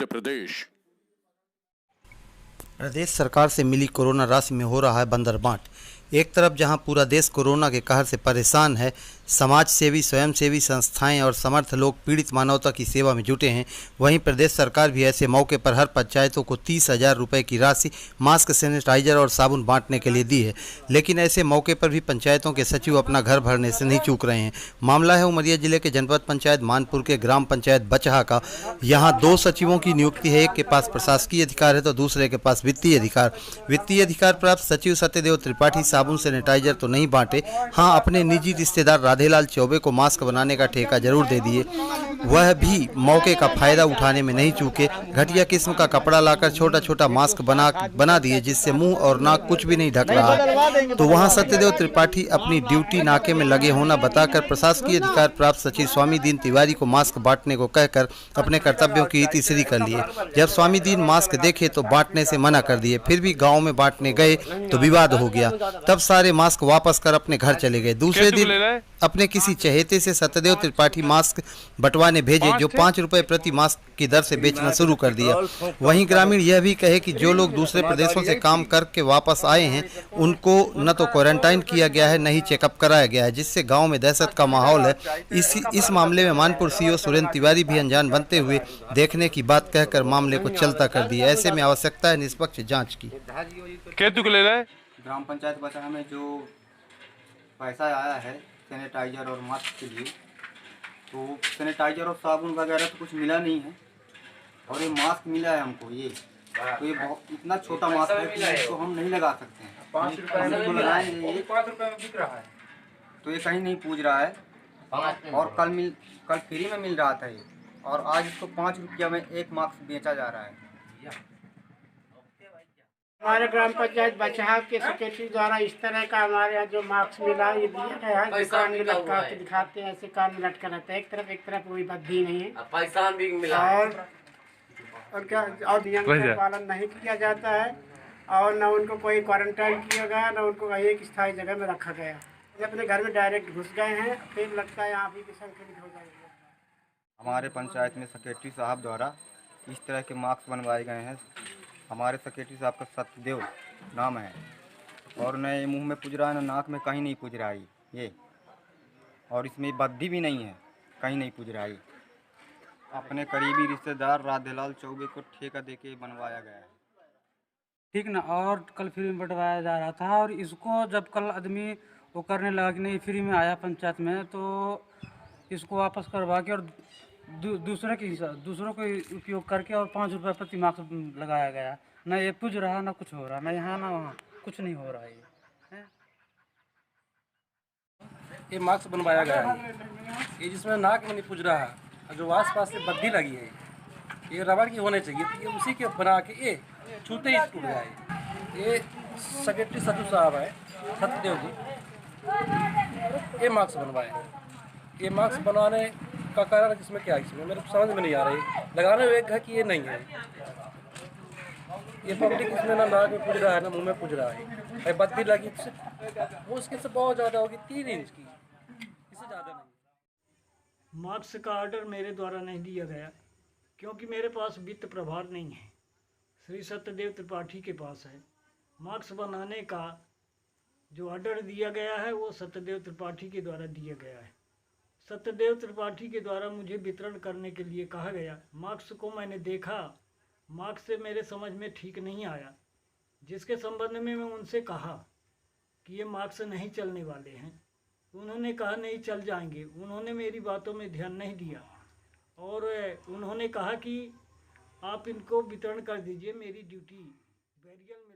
मध्य प्रदेश। प्रदेश सरकार से मिली कोरोना राशि में हो रहा है बंदरबांट। एक तरफ जहां पूरा देश कोरोना के कहर से परेशान है, समाज सेवी, स्वयंसेवी संस्थाएं और समर्थ लोग पीड़ित मानवता की सेवा में जुटे हैं, वहीं प्रदेश सरकार भी ऐसे मौके पर हर पंचायतों को 30,000 रुपये की राशि मास्क, सैनिटाइजर और साबुन बांटने के लिए दी है। लेकिन ऐसे मौके पर भी पंचायतों के सचिव अपना घर भरने से नहीं चूक रहे हैं। मामला है उमरिया जिले के जनपद पंचायत मानपुर के ग्राम पंचायत बचहा का। यहाँ 2 सचिवों की नियुक्ति है, एक के पास प्रशासकीय अधिकार है तो दूसरे के पास वित्तीय अधिकार। वित्तीय अधिकार प्राप्त सचिव सत्यदेव त्रिपाठी साबुन, सैनिटाइजर तो नहीं बांटे, हाँ अपने निजी रिश्तेदार राधेलाल चौबे को मास्क बनाने का ठेका जरूर दे दिए। वह भी मौके का फायदा उठाने में नहीं चूके। घटिया किस्म का कपड़ा लाकर छोटा छोटा मास्क बना दिए, जिससे मुंह और नाक कुछ भी नहीं ढक रहा है। तो वहां सत्यदेव त्रिपाठी अपनी ड्यूटी नाके में लगे होना बताकर प्रशासकीय अधिकार प्राप्त सचिव स्वामी दीन तिवारी को मास्क बांटने को कहकर अपने कर्तव्यों की इतिश्री कर लिए। जब स्वामी दीन मास्क देखे तो बांटने से मना कर दिए। फिर भी गाँव में बांटने गए तो विवाद हो गया। तब सारे मास्क वापस कर अपने घर चले गए। दूसरे दिन अपने किसी चहेते से सत्यदेव त्रिपाठी मास्क बंटवाने भेजे, जो 5 रुपए प्रति मास्क की दर से बेचना शुरू कर दिया। वहीं ग्रामीण यह भी कहे कि जो लोग दूसरे प्रदेशों से काम करके वापस आए हैं, उनको न तो क्वारंटाइन किया गया है, न ही चेकअप कराया गया है, जिससे गांव में दहशत का माहौल है। इस मामले में मानपुर सीओ सुरेंद्र तिवारी भी अनजान बनते हुए देखने की बात कहकर मामले को चलता कर दिया। ऐसे में आवश्यकता है निष्पक्ष जाँच की। ग्राम पंचायत बचहा में जो पैसा आया है सैनिटाइजर और मास्क के लिए, तो सैनिटाइजर और साबुन वगैरह तो कुछ मिला नहीं है, और ये मास्क मिला है हमको। ये तो ये बहुत इतना छोटा मास्क है कि इसको हम नहीं लगा सकते हैं। 5 रुपये में लगाएंगे, ये 5 रुपये में बिक रहा है, तो ये कहीं नहीं पूछ रहा है। और कल फ्री में मिल रहा था ये, और आज इसको 5 रुपया में एक मास्क बेचा जा रहा है। हमारे ग्राम पंचायत बचहा के सेक्रेटरी द्वारा इस तरह का हमारे यहाँ जो मास्क मिला ये दिया गया है। कान में लटका के दिखाते हैं, ऐसे कान में लटका रहता है, एक तरफ कोई बद्दी नहीं है। पैसा भी मिला और क्या, और नियम का पालन नहीं किया जाता है, और न उनको कोई क्वारंटाइन किया गया, न उनको एक स्थायी जगह में रखा गया। अपने घर में डायरेक्ट घुस गए हैं, फिर लगता है यहाँ भी संक्रमित हो जाएंगे। हमारे पंचायत में सेक्रेटरी साहब द्वारा इस तरह के मास्क बनवाए गए हैं। हमारे सेक्रेटरी साहब का सत्यदेव नाम है, और न ये मुंह में पुज रहा है, न नाक में, कहीं नहीं पुज रहा है ये, और इसमें बद्दी भी नहीं है, कहीं नहीं पुज रहा है। अपने करीबी रिश्तेदार राधेलाल चौबे को ठेका देके बनवाया गया है। ठीक ना। और कल फ्री में बंटवाया जा रहा था, और इसको जब कल आदमी वो करने लगा कि नहीं फ्री में आया पंचायत में, तो इसको वापस करवा के और दूसरों को उपयोग करके और 5 रुपये प्रति मास्क लगाया गया। ना ये पुज रहा, ना कुछ हो रहा, ना यहाँ ना वहाँ, कुछ नहीं हो रहा है। ये मास्क बनवाया गया है, ये जिसमें नाक में नहीं पुज रहा है, जो आस पास से बद्दी लगी है, ये रबड़ की होने चाहिए, तो ये उसी के बना के ये छूते ही टूट गया है। ये सेक्रेटरी सचिव साहब है सत्यदेव जी, ये मास्क बनवाए हैं। ये मास्क बनाने का कारण इसमें क्या है, इसमें मेरे समझ में नहीं आ रही। लगाने में एक है कि ये नहीं है, ये पब्लिक इसमें ना नाक में पुज रहा है, ना मुंह में पुज रहा है। बत्ती लगी वो उसके से बहुत ज़्यादा होगी, 3 इंच की, इससे ज़्यादा नहीं। मास्क का ऑर्डर मेरे द्वारा नहीं दिया गया, क्योंकि मेरे पास वित्त प्रभार नहीं है। श्री सत्यदेव त्रिपाठी के पास है। मास्क बनाने का जो ऑर्डर दिया गया है वो सत्यदेव त्रिपाठी के द्वारा दिया गया है। सत्यदेव त्रिपाठी के द्वारा मुझे वितरण करने के लिए कहा गया। मास्क को मैंने देखा, मास्क से मेरे समझ में ठीक नहीं आया, जिसके संबंध में मैं उनसे कहा कि ये मास्क नहीं चलने वाले हैं। उन्होंने कहा नहीं चल जाएंगे। उन्होंने मेरी बातों में ध्यान नहीं दिया, और उन्होंने कहा कि आप इनको वितरण कर दीजिए, मेरी ड्यूटी बैरियल में